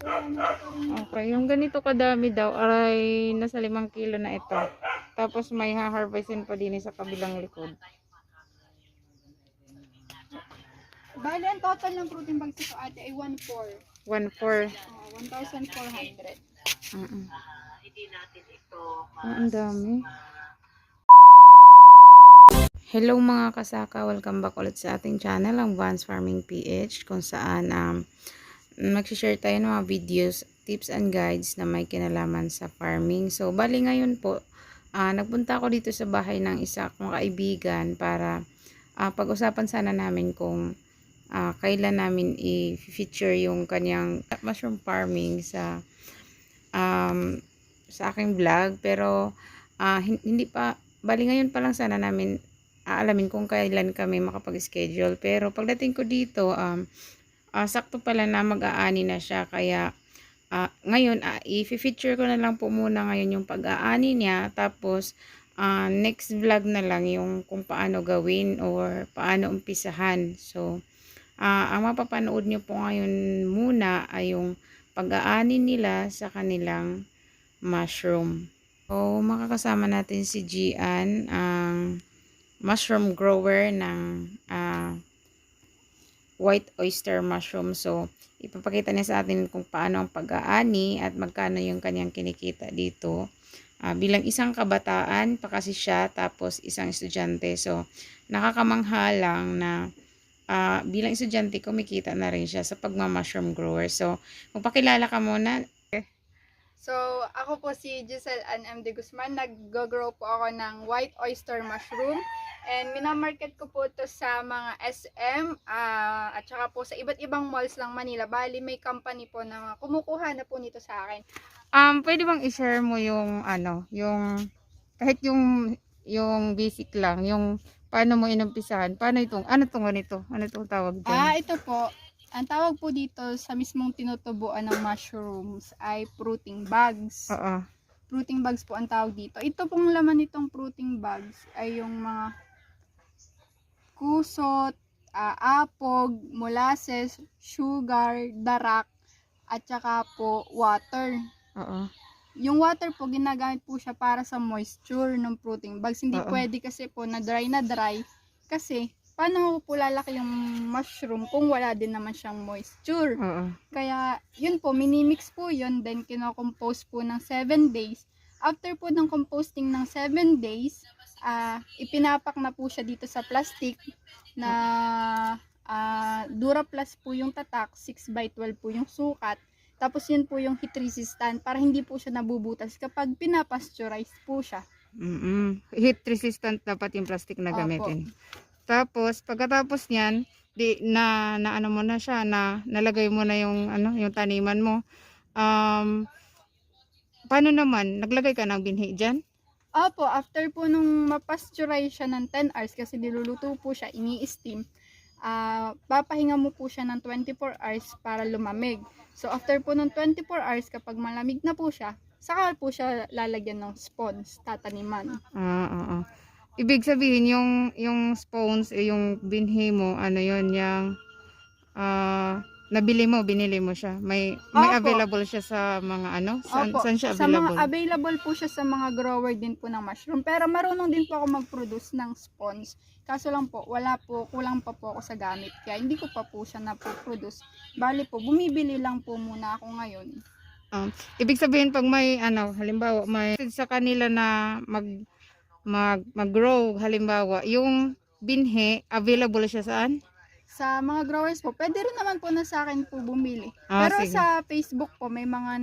Okay, yung ganito kadami daw ay nasa 5 kilo na ito. Tapos may ha-harvestin pa din sa kabilang likod. Bali, ang total ng protein bags ito ate ay 1,400. 1,400. 1,400. Ang dami. Hello mga kasaka, welcome back ulit sa ating channel, ang Vans Farming PH, kung saan mag-share tayo ng mga videos, tips and guides na may kinalaman sa farming. So, bali ngayon po, nagpunta ako dito sa bahay ng isa kong kaibigan para pag-usapan sana namin kung kailan namin i-feature yung kanyang mushroom farming sa aking vlog. Pero hindi pa, bali ngayon pa lang sana namin aalamin kung kailan kami makapag-schedule. Pero pagdating ko dito, sakto pala na mag-aani na siya. Kaya ngayon, i-feature ko na lang po muna ngayon yung pag-aani niya. Tapos, next vlog na lang yung kung paano gawin or paano umpisahan. So, ang mapapanood nyo po ngayon muna ay yung pag-aani nila sa kanilang mushroom. So, makakasama natin si Gian, ang mushroom grower ng white oyster mushroom. So, ipapakita niya sa atin kung paano ang pag-aani at magkano yung kanyang kinikita dito. Bilang isang kabataan pa kasi siya, tapos isang estudyante. So, nakakamangha lang na bilang estudyante kumikita na rin siya sa pagma-mushroom grower. So, magpakilala ka muna. So, ako po si Giselle Ann M. De Guzman. Nag-grow po ako ng white oyster mushroom. And minamarket ko po ito sa mga SM at saka po sa iba't ibang malls lang Manila. Bali, may company po na kumukuha na po nito sa akin. Pwede bang i-share mo yung yung kahit yung basic lang, yung paano mo inumpisahan? Paano itong ganito? Ano itong tawag diyan? Ito po. Ang tawag po dito sa mismong tinutubuan ng mushrooms ay fruiting bags. Oo. Fruiting bags po ang tawag dito. Ito pong laman nitong fruiting bags ay yung mga kusot, apog, molasses, sugar, darak, at saka po water. Oo. Yung water po, ginagamit po siya para sa moisture ng fruiting bags. Hindi Oo. pwede kasi po na dry. Kasi, paano po lalaki yung mushroom kung wala din naman siyang moisture? Oo. Kaya, yun po, minimix po yun. Then, kinocompose po ng 7 days. After po ng composting ng 7 days, ipinapak na po siya dito sa plastic na Duraplast po yung tatak, 6x12 po yung sukat. Tapos yun po yung heat resistant para hindi po siya nabubutas kapag pinapasteurize po siya. Heat resistant dapat yung plastic na gamitin. Tapos pagkatapos niyan, ano mo na siya, nalagay mo na yung yung taniman mo. Paano naman? Naglagay ka ng binhi diyan? Opo, after po nung mapasteurize siya ng 10 hours kasi niluluto po siya, ini-steam. Papahinga mo po siya ng 24 hours para lumamig. So after po ng 24 hours, kapag malamig na po siya, saka po siya lalagyan ng sponge, tataniman. Ibig sabihin yung sponge yung binhi mo, ano yon, yung binili mo siya. May available siya sa mga saan siya available? Sa mga available po siya sa mga grower din po ng mushroom. Pero marunong din po ako mag-produce ng sponge. Kaso lang po, kulang pa po ako sa gamit. Kaya hindi ko pa po siya na-produce. Bali po, bumibili lang po muna ako ngayon. Ibig sabihin pag may halimbawa may sa kanila na mag-grow, halimbawa, yung binhi, available siya saan? Sa mga growers po, pwede rin naman po na sa akin po bumili. Pero sige. sa Facebook po, may mga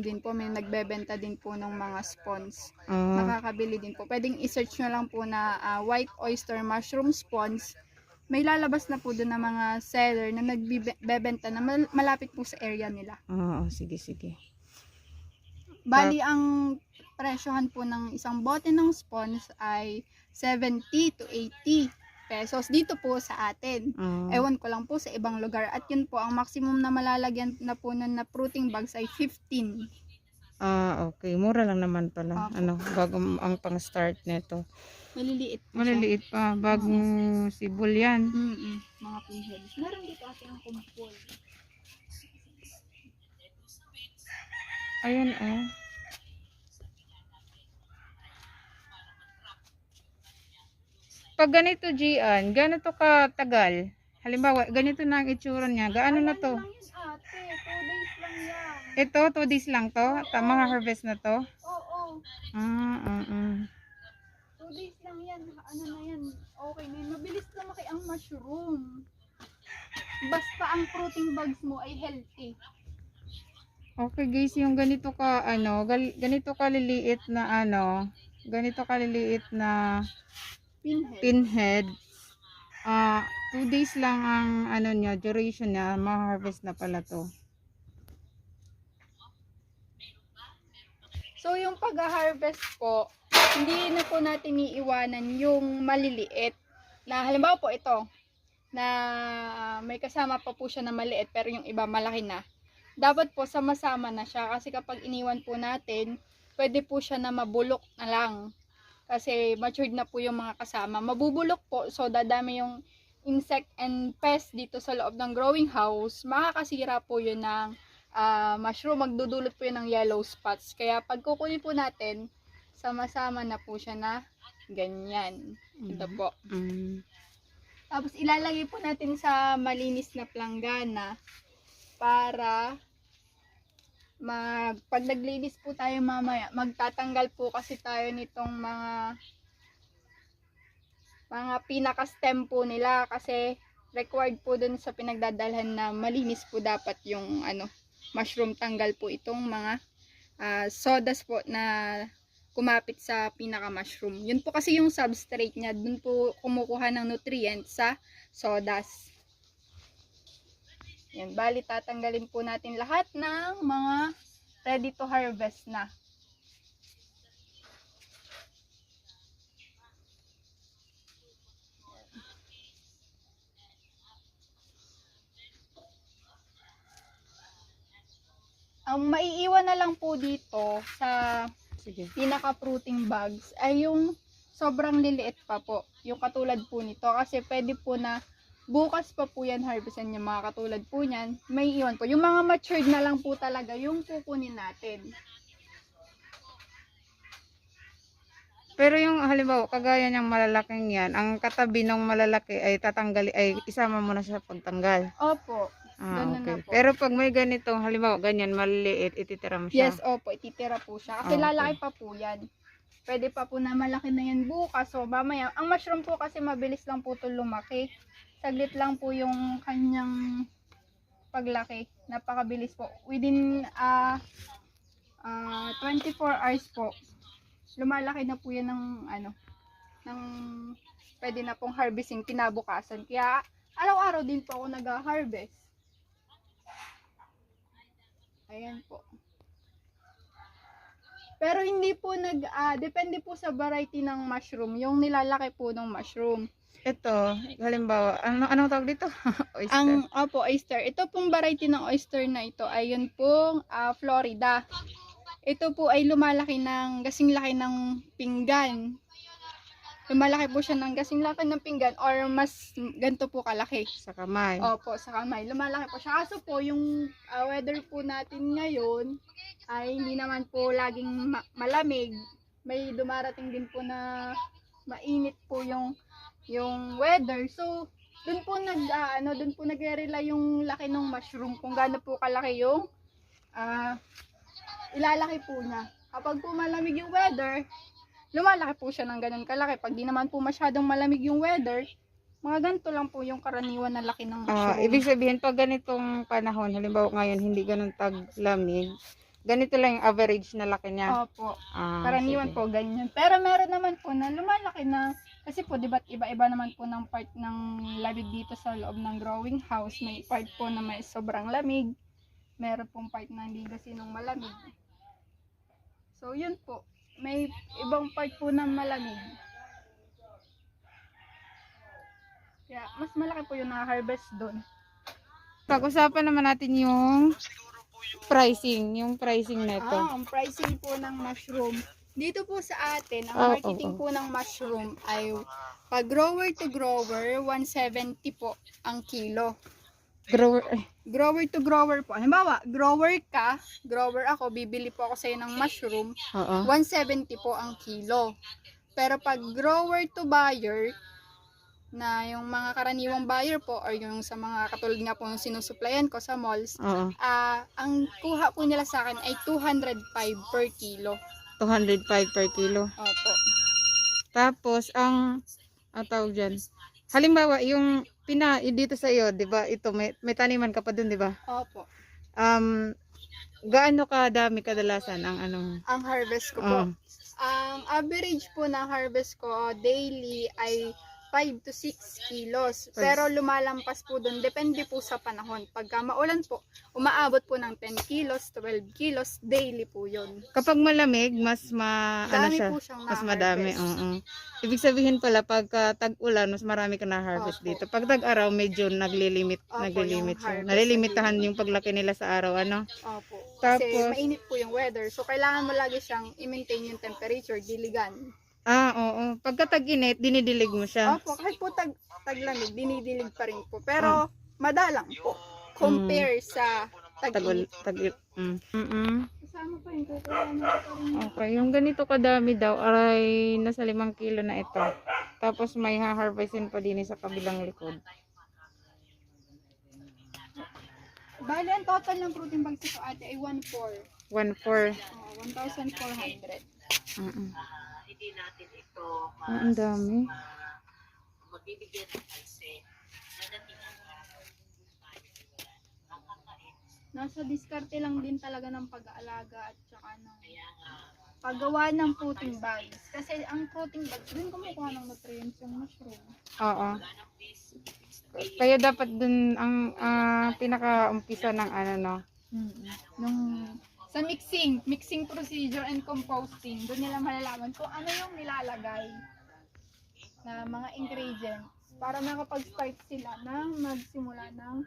din po, may nagbebenta din po ng mga sponge. Nakakabili din po. Pwedeng i-search nyo lang po na white oyster mushroom sponge. May lalabas na po doon ng mga seller na nagbebenta na malapit po sa area nila. Sige. Bali, ang presyohan po ng isang bote ng sponge ay 70 to 80 pesos dito po sa atin. Ewan ko lang po sa ibang lugar. At yun po, ang maximum na malalagyan na po na fruiting bags ay 15. Okay. Mura lang naman pala. Bago ang pang-start nito. Maliliit po Maliliit pa. Bagong sibol yan. Mga pinheads. Meron dito ate ang kumpul. Ayun, oh. Pag ganito, Gian, gaano to katagal? Halimbawa, ganito na ang itsura niya. Gaano na to? Lang yun ate, 2 days lang yan. Ito, 2 days lang to? Tama, harvest na to? Oo, Ah, 2 days lang yan. Ano na yan, okay na yun. Mabilis lumaki ang mushroom. Basta ang fruiting bugs mo ay healthy. Okay guys, yung ganito ka, ganito kaliliit na ganito kaliliit na Pinhead. pinhead. 2 days lang ang niya, duration niya, ma-harvest na pala to. So yung pag-harvest po, hindi na po natin iiwanan yung maliliit. Na halimbawa po ito, na may kasama pa po siya na maliit pero yung iba malaki na. Dapat po sama-sama na siya kasi kapag iniwan po natin, pwede po siya na mabulok na lang. Kasi matured na po yung mga kasama. Mabubulok po, so dadami yung insect and pest dito sa loob ng growing house. Makakasira po yun ng mushroom. Magdudulot po yun ng yellow spots. Kaya pag kukunin po natin, sama-sama na po siya na ganyan. Ito po. Tapos ilalagay po natin sa malinis na planggana para pag naglinis po tayo mamaya, magtatanggal po kasi tayo nitong mga pinaka-stem po nila kasi required po dun sa pinagdadalhan na malinis po dapat yung mushroom. Tanggal po itong mga sodas po na kumapit sa pinaka-mushroom. Yun po kasi yung substrate niya, dun po kumukuha ng nutrients sa sodas. Yan, bali tatanggalin po natin lahat ng mga ready to harvest na. Ang maiiwan na lang po dito sa Sige. pinaka-fruiting bags ay yung sobrang liliit pa po. Yung katulad po nito kasi pwede po na bukas pa po yan harvestan yung mga katulad po niyan. May iwan po. Yung mga matured na lang po talaga yung kukunin natin. Pero yung halimbawa, kagaya niyang malalaking yan, ang katabi ng malalaki ay isama mo na siya pagtanggal. Opo. Ganun Okay. na po. Pero pag may ganito, halimbawa, ganyan, maliliit, ititira mo siya. Yes, opo. Ititira po siya. Kasi Okay. lalaki pa po yan. Pwede pa po na malaki na yan bukas. So, mamaya. Ang mushroom po kasi mabilis lang po ito lumaki. Saglit lang po yung kanyang paglaki. Napakabilis po. Within 24 hours po, lumalaki na po yan ng pwede na pong harvesting kinabukasan. Kaya, araw-araw din po ako nag-harvest. Ayan po. Pero hindi po depende po sa variety ng mushroom, yung nilalaki po ng mushroom. Ito, halimbawa, anong tawag dito? Oyster. Oyster. Ito pong variety ng oyster na ito ay yun pong Florida. Ito po ay lumalaki ng kasing laki ng pinggan. Lumalaki po siya ng kasing laki ng pinggan or mas ganito po kalaki. Sa kamay. Opo, sa kamay. Lumalaki po siya. Kaso po, yung weather po natin ngayon ay hindi naman po laging malamig. May dumarating din po na mainit po yung weather. So, dun po nagre-rely yung laki ng mushroom kung gaano po kalaki yung ilalaki po niya. Kapag po malamig yung weather, lumalaki po siya ng ganun kalaki. Pag di naman po masyadong malamig yung weather, mga ganito lang po yung karaniwan na laki ng mushroom. Ibig sabihin, pag ganitong panahon, halimbawa ngayon, hindi ganun taglamig, ganito lang yung average na laki niya. Opo. Karaniwan po ganyan. Pero meron naman po na lumalaki na, kasi po diba't iba-iba naman po ng part ng lamig dito sa loob ng growing house. May part po na may sobrang lamig. Meron pong part na hindi gasinong malamig. So yun po. May ibang part po na malamig. Kaya mas malaki po yung na-harvest doon. Pag-usapan naman natin yung pricing nito. Ang pricing po ng mushroom. Dito po sa atin, ang marketing po ng mushroom ay pag grower to grower, 170 po ang kilo. Grower, Grower to grower po. Halimbawa, grower ka, grower ako, bibili po ako sa'yo ng mushroom, oo. 170 po ang kilo. Pero pag grower to buyer, na yung mga karaniwang buyer po or yung sa mga katulad nga po ng sinusuplayan ko sa malls, Oo. ang kuha po nila sa akin ay 205 per kilo. 205 per kilo. Opo. Tapos, ang tawag dyan, halimbawa, yung dito sa iyo, di ba, ito, may taniman ka pa dun, di ba? Opo. Gaano kadami kadalasan ang Ang harvest ko po. Ang average po ng harvest ko daily ay 5 to 6 kilos. Pero lumalampas po doon. Depende po sa panahon. Pagka maulan po, umaabot po ng 10 kilos, 12 kilos. Daily po yun. Kapag malamig, mas Dami siya, po siyang mas madami. na-harvest. Oo. Ibig sabihin pala, pagka tag-ulan, mas marami ka na-harvest Opo. dito. Pag tag-araw, medyo naglilimit yung siya. harvest Nalilimitahan naglilimit. yung paglaki nila sa araw, ano? Opo. Kasi Tapos, mainit po yung weather. So, kailangan mo lagi siyang i-maintain yung temperature, diligan. oo. Pagka tag-init, dinidilig mo siya. Opo, kahit po taglamig, dinidilig pa rin po. Pero, madalang po. Compare sa tag-init. Kasama pa yung Okay, yung ganito kadami daw ay nasa 5 kilo na ito. Tapos may ha-harvestin pa din sa kabilang likod. Bali, ang total ng protein bags ko ate ay 1,400. 1,400. 1,400. Hindi natin ito Ang dami. magbibigyan ng pansin. Nadating ang Nasa diskarte lang din talaga ng pag-aalaga at saka ng paggawa ng protein bags. Kasi ang protein bags, dun kumukuha ng nutrients yung mushroom. Oo. Kaya dapat dun ang pinaka-umpisa ng no. Nung sa mixing procedure and composting, doon nila malalaman kung ano yung nilalagay na mga ingredients para makapag-start sila ng magsimula ng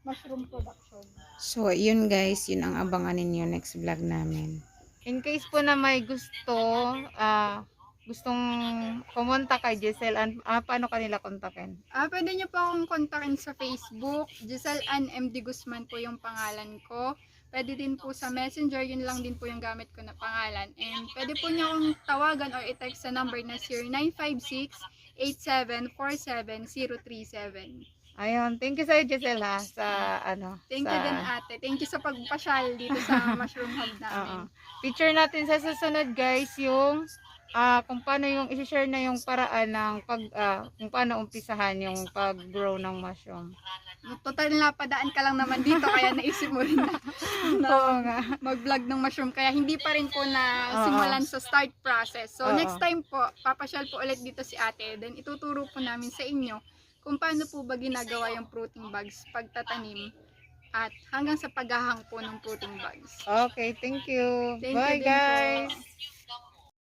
mushroom production. So, yun guys, yun ang abangan ninyo next vlog namin. In case po na may gustong pumunta kay Giselle, paano kanila kontakin? Pwede nyo po akong kontakin sa Facebook. Giselle Ann MD Guzman po yung pangalan ko. Pwede din po sa Messenger, yun lang din po yung gamit ko na pangalan. And pwede po nyo akong tawagan or i-text sa number na 0956-8747-037. Ayun, thank you sa Giselle ha, sa Thank you din ate. Thank you sa pagpasyal dito sa Mushroom Hub namin. Picture natin sa susunod guys yung kung paano yung i-share na yung paraan ng kung paano umpisahan yung pag-grow ng mushroom. Total napadaan ka lang naman dito kaya naisip mo rin Oo nga. mag-vlog ng mushroom kaya hindi pa rin po na simulan sa start process. So next time po, papasyal po ulit dito si ate. Then ituturo po namin sa inyo kung paano po ba ginagawa yung protein bags pagtatanim at hanggang sa paghahang po ng protein bags. Okay, thank you. Thank Bye you din guys. po.